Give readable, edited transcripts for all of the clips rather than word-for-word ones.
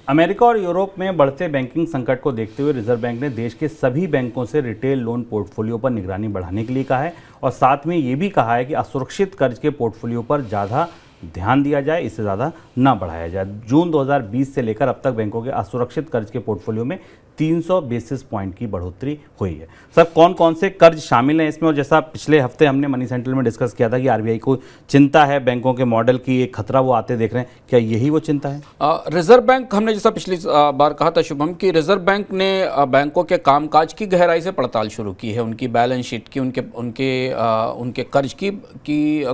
America और Europe में बढ़ते बैंकिंग संकट को देखते हुए रिजर्व बैंक ने देश के सभी बैंकों से रिटेल लोन पोर्टफोलियो पर निगरानी बढ़ाने के लिए कहा है और साथ में ये भी कहा है कि असुरक्षित कर्ज के पोर्टफोलियो पर ज़्यादा ध्यान दिया जाए, इससे ज़्यादा ना बढ़ाया जाए। जून 2020 से लेकर अब तक बैंकों के असुरक्षित कर्ज के पोर्टफोलियो में 300 बेसिस पॉइंट की बढ़ोतरी हुई है। सर, कौन कौन से कर्ज शामिल हैं इसमें? और जैसा पिछले हफ्ते हमने मनी सेंट्रल में डिस्कस किया था कि आरबीआई को चिंता है बैंकों के मॉडल की, एक खतरा वो आते देख रहे हैं, क्या यही वो चिंता है? रिजर्व बैंक, हमने जैसा पिछली बार कहा था शुभम, कि रिजर्व बैंक ने बैंकों के कामकाज की गहराई से पड़ताल शुरू की है, उनकी बैलेंस शीट की, उनके कर्ज की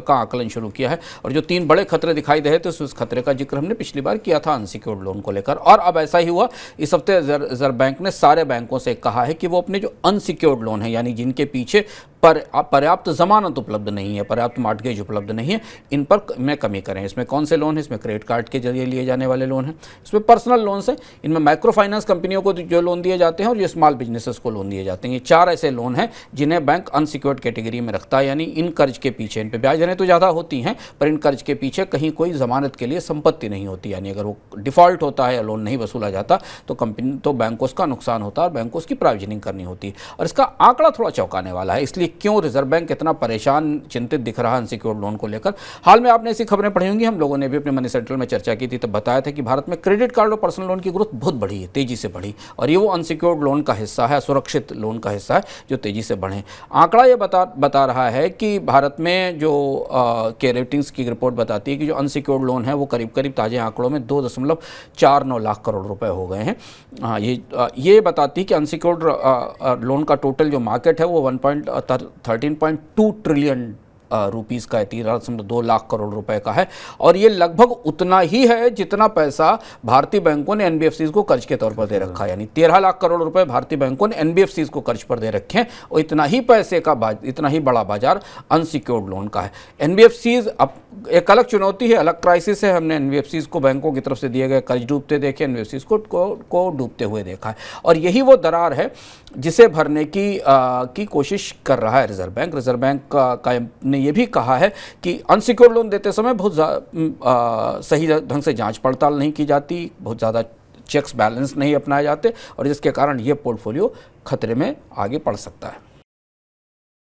का आकलन शुरू किया है। और जो 3 बड़े खतरे दिखाई दे थे उस खतरे का जिक्र हमने पिछली बार किया था अनसिक्योर्ड लोन को लेकर, और अब ऐसा ही हुआ। इस हफ्ते रिजर्व बैंक ने सारे बैंकों से कहा है कि वो अपने जो अनसिक्योर्ड लोन है, यानी जिनके पीछे पर्याप्त जमानत उपलब्ध नहीं है, पर्याप्त मॉर्टगेज उपलब्ध नहीं है, इन पर में कमी करें। इसमें कौन से लोन है? इसमें क्रेडिट कार्ड के जरिए लिए जाने वाले लोन हैं, इसमें पर्सनल लोन्स हैं, इनमें माइक्रो फाइनेंस कंपनियों को जो लोन दिए जाते हैं और ये स्मॉल बिजनेसेस को लोन दिए जाते हैं। ये 4 ऐसे लोन हैं जिन्हें बैंक अनसिक्योर्ड कैटेगरी में रखता है, यानी इन कर्ज के पीछे, इन पर ब्याज दरें तो ज़्यादा होती हैं पर इन कर्ज के पीछे कहीं कोई जमानत के लिए संपत्ति नहीं होती, यानी अगर वो डिफ़ॉल्ट होता है या लोन नहीं वसूला जाता तो बैंक को उसका नुकसान होता है और बैंक को उसकी प्रोविजनिंग करनी होती है। और इसका आंकड़ा थोड़ा चौंकाने वाला है, इसलिए क्यों रिजर्व बैंक इतना परेशान, चिंतित दिख रहा है अनसिक्योर्ड लोन को लेकर। हाल में आपने ऐसी खबरें पढ़ी होंगी, हम लोगों ने भी अपने मनी सेंट्रल में चर्चा की थी, तब बताया था कि भारत में क्रेडिट कार्ड और पर्सनल लोन की ग्रोथ बहुत बढ़ी है, तेजी से बढ़ी, और ये वो अनसिक्योर्ड लोन का हिस्सा है, सुरक्षित लोन का हिस्सा है जो तेजी से बढ़े। आंकड़ा ये बता रहा है कि भारत में जो के रेटिंग्स की रिपोर्ट बताती है कि जो अनसिक्योर्ड लोन है वो करीब करीब ताजे आंकड़ों में 2.49 लाख करोड़ रुपए हो गए हैं। ये बताती है कि अनसिक्योर्ड लोन का टोटल जो मार्केट है वो 13.2 ट्रिलियन रुपीस का है, 13.2 लाख करोड़ रुपए का है, और ये लगभग उतना ही है जितना पैसा भारतीय बैंकों ने एनबीएफसीज को कर्ज के तौर पर दे रखा है। यानी 13 लाख करोड़ रुपए भारतीय बैंकों ने एनबीएफसीज को कर्ज पर दे रखे हैं, और इतना ही पैसे का इतना ही बड़ा बाजार अनसिक्योर्ड लोन का है। एनबीएफसीज अब एक अलग चुनौती है, अलग क्राइसिस है। हमने एनबीएफसीज को बैंकों की तरफ से दिए गए कर्ज डूबते देखे, एनबीएफसीज को डूबते हुए देखा है, और यही वो दरार है जिसे भरने की कोशिश कर रहा है रिजर्व बैंक। रिजर्व बैंक ने ये भी कहा है कि अनसिक्योर्ड लोन देते समय बहुत सही ढंग से जांच पड़ताल नहीं की जाती, बहुत ज़्यादा चेक्स बैलेंस नहीं अपनाए जाते, और जिसके कारण ये पोर्टफोलियो खतरे में आगे पड़ सकता है।